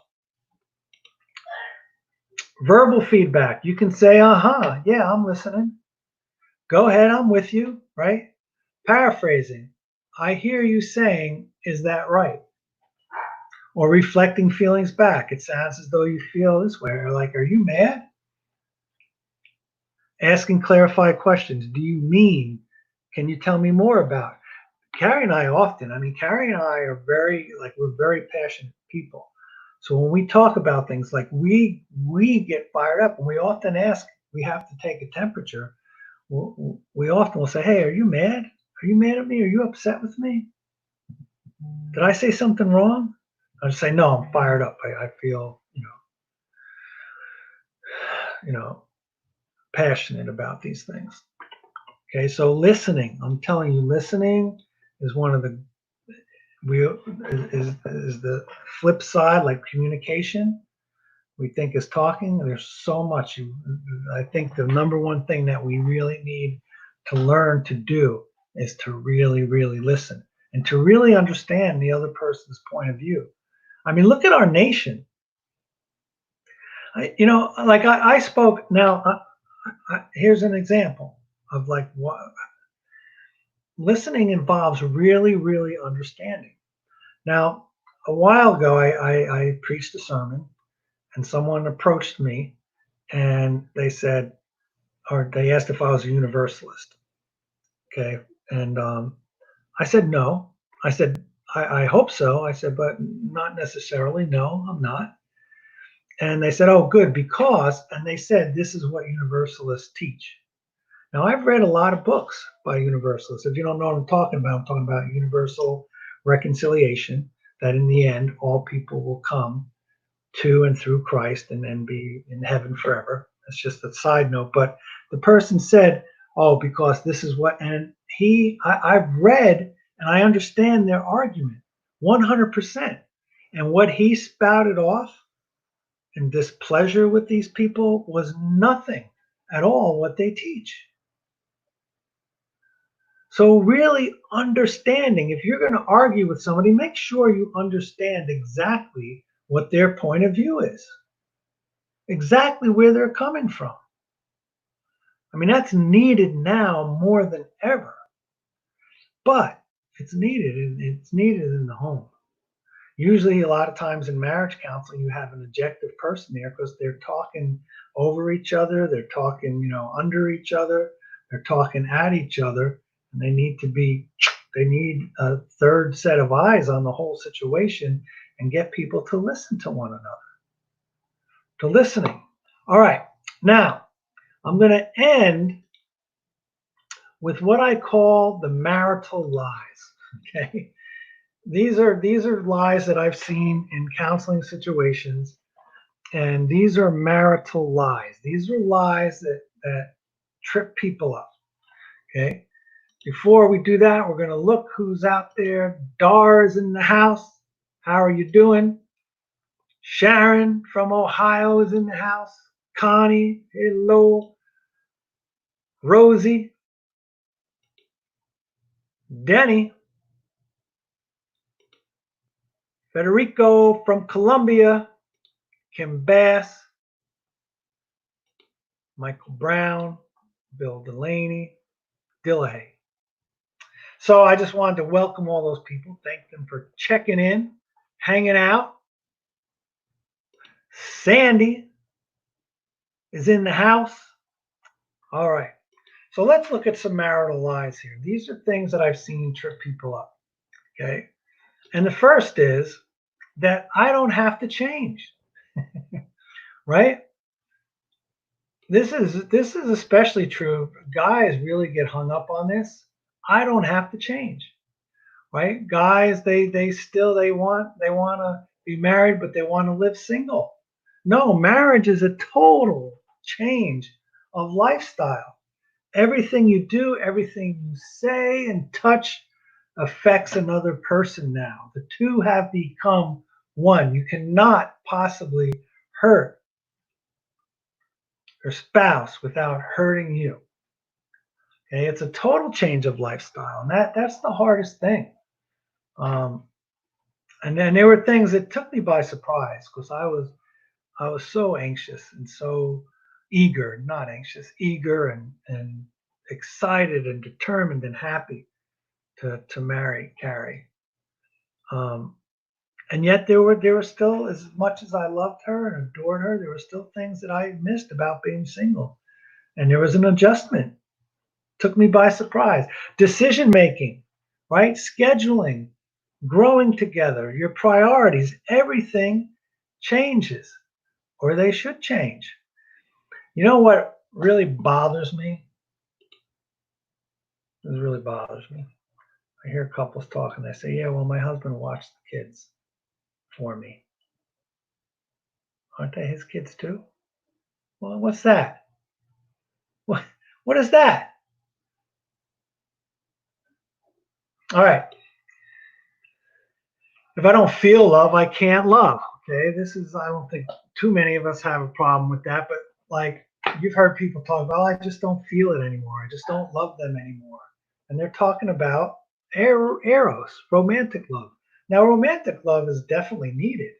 Speaker 1: verbal feedback. You can say, uh-huh, yeah, I'm listening. Go ahead, I'm with you, right? Paraphrasing. I hear you saying, is that right? Or reflecting feelings back. It sounds as though you feel this way. Or like, are you mad? Asking clarified questions. Do you mean? Can you tell me more about it? Carrie and I often, Carrie and I are we're very passionate people. So when we talk about things, like we get fired up, and we often ask, we have to take a temperature. We often will say, hey, are you mad? Are you mad at me? Are you upset with me? Did I say something wrong? I'd say, no, I'm fired up. I feel, passionate about these things. Okay, so listening. I'm telling you, listening is one of the is the flip side, like communication. We think is talking. There's so much. I think the number one thing that we really need to learn to do is to really, really listen and to really understand the other person's point of view. Look at our nation. I spoke now. Here's an example of like what listening involves really, really understanding. Now, a while ago, I preached a sermon, and someone approached me, and they said, or they asked if I was a universalist. Okay, and I said no. I said I hope so. I said, but not necessarily. No, I'm not. And they said, oh, good, because, and they said, this is what universalists teach. Now, I've read a lot of books by Universalists. If you don't know what I'm talking about universal reconciliation, that in the end, all people will come to and through Christ and then be in heaven forever. That's just a side note. But the person said, oh, because this is what, and I've read and I understand their argument 100%. And what he spouted off and displeasure with these people was nothing at all what they teach. So, really understanding, if you're going to argue with somebody, make sure you understand exactly what their point of view is, exactly where they're coming from. I mean, that's needed now more than ever, but it's needed in the home. Usually, a lot of times in marriage counseling, you have an objective person there because they're talking over each other, they're talking, under each other, they're talking at each other, and they need a third set of eyes on the whole situation and get people to listen to one another, to listening. All right, now I'm going to end with what I call the marital lies. Okay, these are lies that I've seen in counseling situations, and these are marital lies. These are lies that trip people up. Okay. Before we do that, we're going to look who's out there. Dar's in the house. How are you doing? Sharon from Ohio is in the house. Connie, hello. Rosie, Denny, Federico from Colombia, Kim Bass, Michael Brown, Bill Delaney, Dillahay. So I just wanted to welcome all those people. Thank them for checking in, hanging out. Sandy is in the house. All right. So let's look at some marital lies here. These are things that I've seen trip people up. Okay. And the first is that I don't have to change. Right? This is especially true. Guys really get hung up on this. I don't have to change. Right? Guys, they want to be married, but they want to live single. No, marriage is a total change of lifestyle. Everything you do, everything you say and touch affects another person now. The two have become one. You cannot possibly hurt your spouse without hurting you. Okay, it's a total change of lifestyle, and that's the hardest thing. Um, and then there were things that took me by surprise because I was so anxious and so eager, not anxious, eager and excited and determined and happy to marry Carrie. Um, and yet there were still, as much as I loved her and adored her, there were still things that I missed about being single. And there was an adjustment. Took me by surprise. Decision making, right? Scheduling, growing together, your priorities, everything changes, or they should change. You know what really bothers me? This really bothers me. I hear couples talking. They say, "Yeah, well, my husband watched the kids for me." Aren't they his kids too? Well, what's that? What what is that? All right. If I don't feel love, I can't love. Okay. I don't think too many of us have a problem with that, but like you've heard people talk about, I just don't feel it anymore. I just don't love them anymore. And they're talking about eros, romantic love. Now, romantic love is definitely needed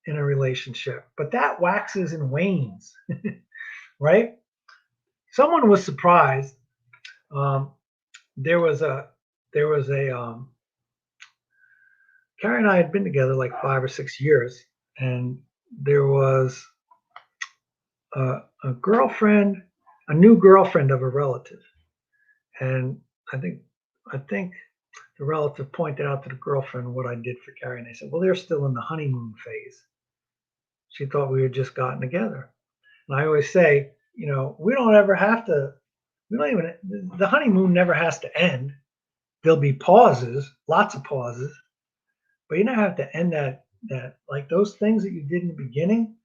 Speaker 1: in a relationship, but that waxes and wanes, right? Someone was surprised. Um, there was a Carrie and I had been together like 5 or 6 years, and there was a girlfriend, a new girlfriend of a relative, and I think I think the relative pointed out to the girlfriend what I did for Carrie, and they said, "Well, they're still in the honeymoon phase." She thought we had just gotten together, and I always say, we don't ever have to We don't even, the honeymoon never has to end. There'll be pauses, lots of pauses, but you don't have to end that like those things that you did in the beginning.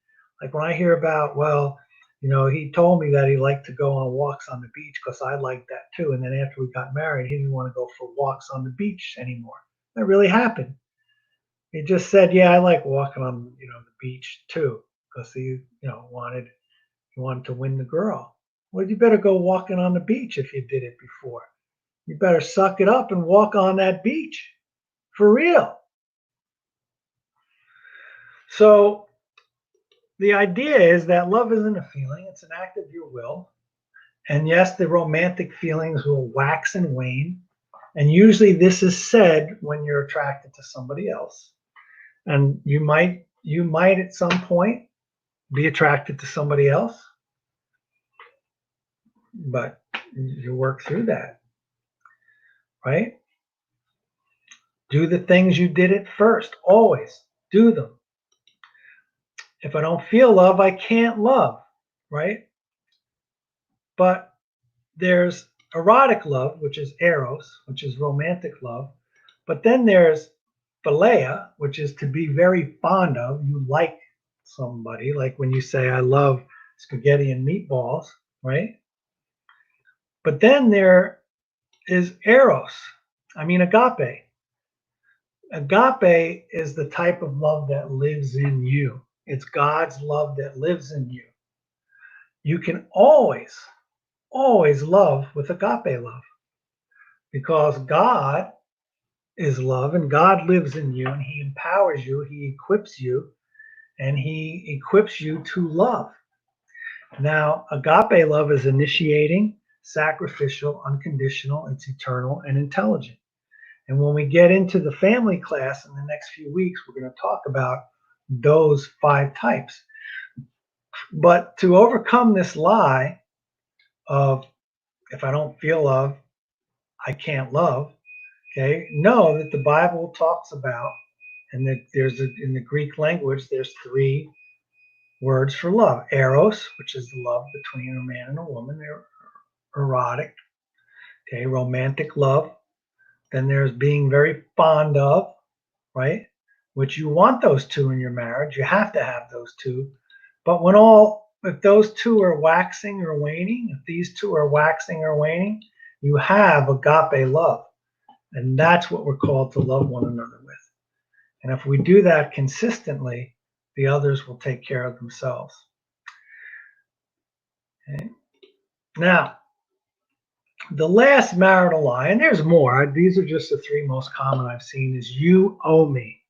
Speaker 1: Like when I hear about, well, he told me that he liked to go on walks on the beach because I liked that too. And then after we got married, he didn't want to go for walks on the beach anymore. That really happened. He just said, "Yeah, I like walking on, the beach too," because he wanted to win the girl. Well, you better go walking on the beach if you did it before. You better suck it up and walk on that beach for real. So the idea is that love isn't a feeling, it's an act of your will. And yes, the romantic feelings will wax and wane. And usually this is said when you're attracted to somebody else. And you might at some point be attracted to somebody else, but you work through that, right? Do the things you did at first. Always do them. If I don't feel love, I can't love, right? But there's erotic love, which is eros, which is romantic love. But then there's philia, which is to be very fond of. You like somebody, like when you say, I love spaghetti and meatballs, right? But then there is eros, agape. Agape is the type of love that lives in you. It's God's love that lives in you. You can always love with agape love because God is love and God lives in you and he empowers you, he equips you, and he equips you to love. Now, agape love is initiating, sacrificial, unconditional, it's eternal and intelligent. And when we get into the family class in the next few weeks, we're going to talk about those 5 types. But to overcome this lie of if I don't feel love, I can't love, okay, know that the Bible talks about, and that in the Greek language, there's 3 words for love. Eros, which is the love between a man and a woman. They're erotic, okay, romantic love. Then there's being very fond of, right? Which you want those 2 in your marriage. You have to have those 2. But if those 2 are waxing or waning, if these 2 are waxing or waning, you have agape love. And that's what we're called to love one another with. And if we do that consistently, the others will take care of themselves. Okay? Now, the last marital lie, and there's more, these are just the 3 most common I've seen, is you owe me.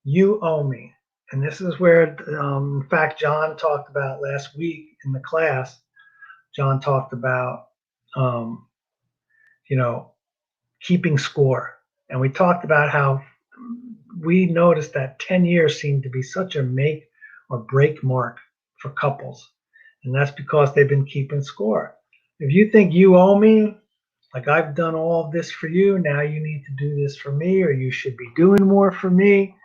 Speaker 1: You owe me. And this is where, in fact, John talked about last week in the class. John talked about, you know, keeping score. And we talked about how we noticed that 10 years seemed to be such a make or break mark for couples. And that's because they've been keeping score. If you think you owe me, like I've done all of this for you, now you need to do this for me, or you should be doing more for me,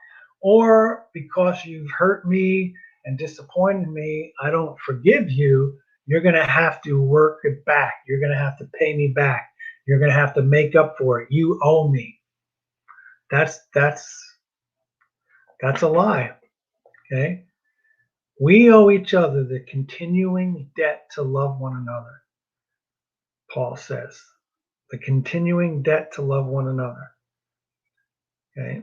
Speaker 1: or because you've hurt me and disappointed me, I don't forgive you, you're going to have to work it back. You're going to have to pay me back. You're going to have to make up for it. You owe me. That's a lie. Okay? We owe each other the continuing debt to love one another. Paul says, the continuing debt to love one another. Okay?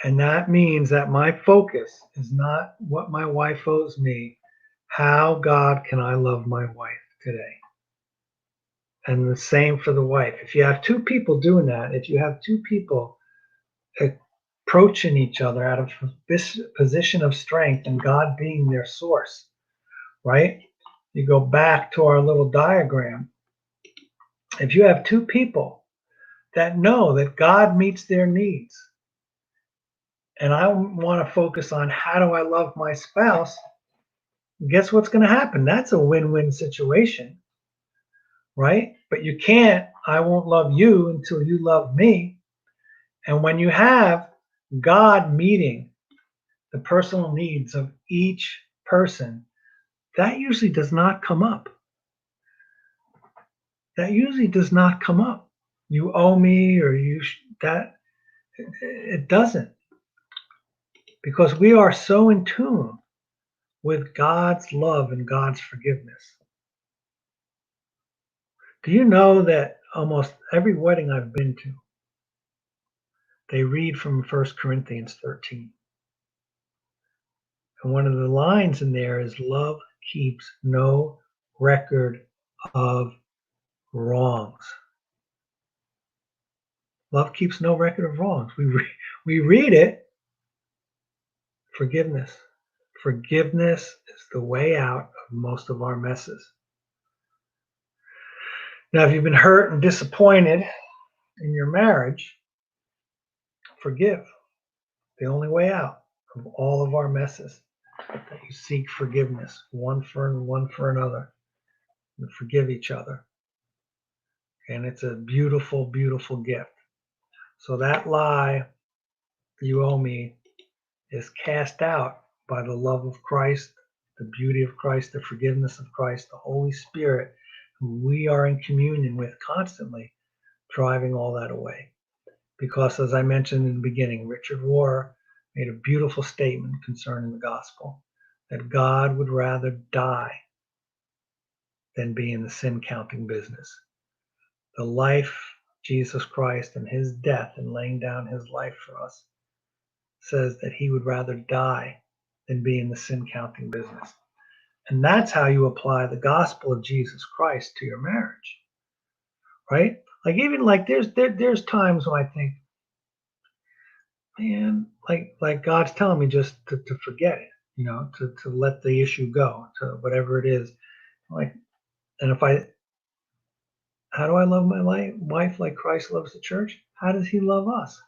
Speaker 1: And that means that my focus is not what my wife owes me. How, God, can I love my wife today? And the same for the wife. If you have 2 people doing that, if you have 2 people approaching each other out of this position of strength and God being their source, right? You go back to our little diagram. If you have 2 people that know that God meets their needs, and I want to focus on how do I love my spouse, guess what's going to happen? That's a win-win situation, right? But you can't, I won't love you until you love me. And when you have God meeting the personal needs of each person, that usually does not come up. that usually does not come up. You owe me, or that it doesn't, because we are so in tune with God's love and God's forgiveness. Do you know that almost every wedding I've been to, they read from 1 Corinthians 13? And one of the lines in there is, love keeps no record of wrongs. Love keeps no record of wrongs. We read it. Forgiveness. Forgiveness is the way out of most of our messes. Now, if you've been hurt and disappointed in your marriage, forgive. The only way out of all of our messes, that you seek forgiveness, one for another, and forgive each other. And it's a beautiful, beautiful gift. So that lie, you owe me, is cast out by the love of Christ, the beauty of Christ, the forgiveness of Christ, the Holy Spirit, who we are in communion with constantly, driving all that away. Because, as I mentioned in the beginning, Richard Rohr made a beautiful statement concerning the gospel, that God would rather die than be in the sin counting business. The life, Jesus Christ, and his death and laying down his life for us, says that he would rather die than be in the sin counting business. And that's how you apply the gospel of Jesus Christ to your marriage, right? Like, even like there's times when I think, man, like God's telling me just to forget it, to let the issue go, to whatever it is. Like, and how do I love my wife like Christ loves the church? How does he love us?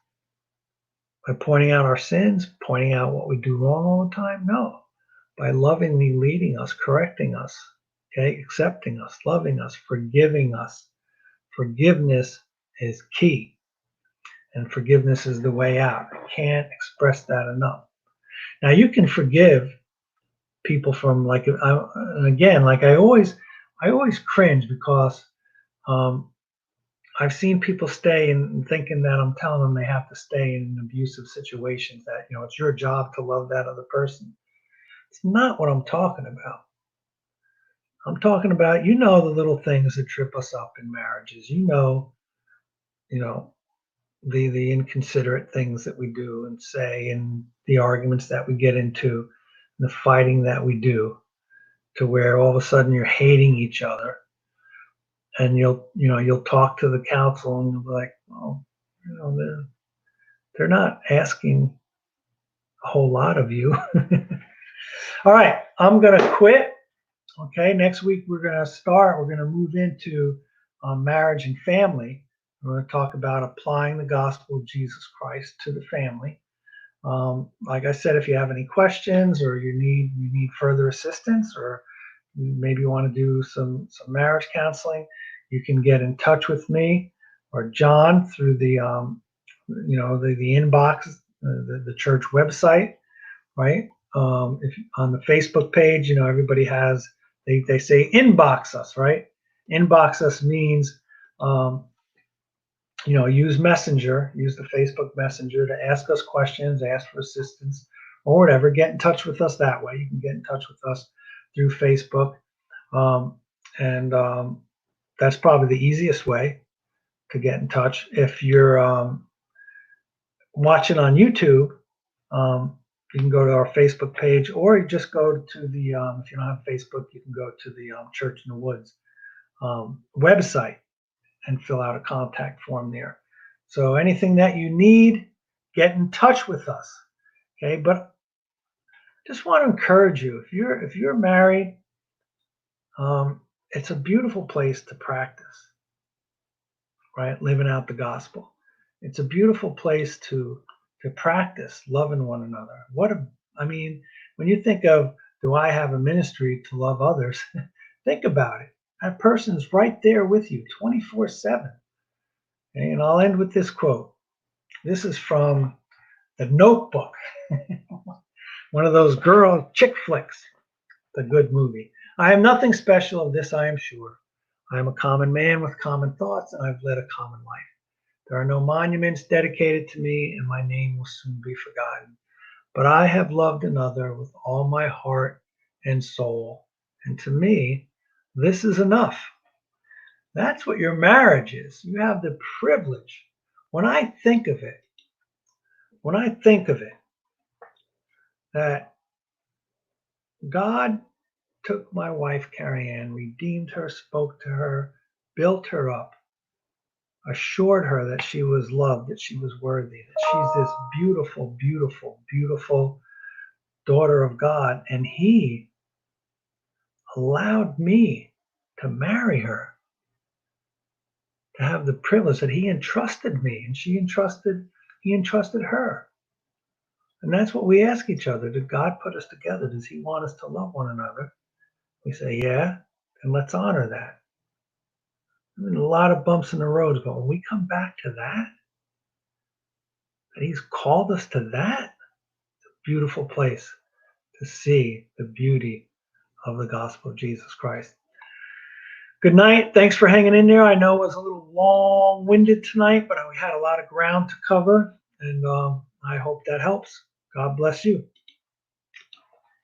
Speaker 1: By pointing out our sins, pointing out what we do wrong all the time? No. By lovingly leading us, correcting us, okay, accepting us, loving us, forgiving us. Forgiveness is key, and forgiveness is the way out. I can't express that enough. Now, you can forgive people from, like, and again, like I always cringe, because I've seen people stay in thinking that I'm telling them they have to stay in abusive situations, that, it's your job to love that other person. It's not what I'm talking about. I'm talking about, the little things that trip us up in marriages. You know, the inconsiderate things that we do and say, and the arguments that we get into, the fighting that we do, to where all of a sudden you're hating each other, and you'll talk to the counsel and you'll be like, well, they're not asking a whole lot of you. All right, I'm gonna quit. Okay, next week we're gonna move into marriage and family. We're going to talk about applying the gospel of Jesus Christ to the family. Like I said, if you have any questions, or you need further assistance, or maybe you want to do some marriage counseling, you can get in touch with me or John through the the inbox, the church website, right? If on the Facebook page, everybody has, they say inbox us, right? Inbox us means use Messenger, use the Facebook Messenger to ask us questions, ask for assistance, or whatever. Get in touch with us that way. You can get in touch with us through Facebook. And that's probably the easiest way to get in touch. If you're watching on YouTube, you can go to our Facebook page, or you just go to the, if you don't have Facebook, you can go to the Church in the Woods website and fill out a contact form there. So anything that you need, get in touch with us. Okay, but just want to encourage you, if you're married, it's a beautiful place to practice, right? Living out the gospel. It's a beautiful place to practice loving one another. When you think of, do I have a ministry to love others? Think about it. That person's right there with you 24/7. And I'll end with this quote. This is from The Notebook, one of those girl chick flicks, the good movie. I am nothing special, of this I am sure. I am a common man with common thoughts, and I've led a common life. There are no monuments dedicated to me, and my name will soon be forgotten. But I have loved another with all my heart and soul, and to me, this is enough. That's what your marriage is. You have the privilege. When I think of it, when I think of it, that God took my wife, Carrie Ann, redeemed her, spoke to her, built her up, assured her that she was loved, that she was worthy, that she's this beautiful, beautiful, beautiful daughter of God. And He allowed me to marry her, to have the privilege that He entrusted me, and He entrusted her. And that's what we ask each other. Did God put us together? Does He want us to love one another? We say, yeah, and let's honor that. I mean, a lot of bumps in the road, but when we come back to that He's called us to that, beautiful place to see the beauty of the gospel of Jesus Christ. Good night. Thanks for hanging in there. I know it was a little long-winded tonight, but we had a lot of ground to cover, and I hope that helps. God bless you.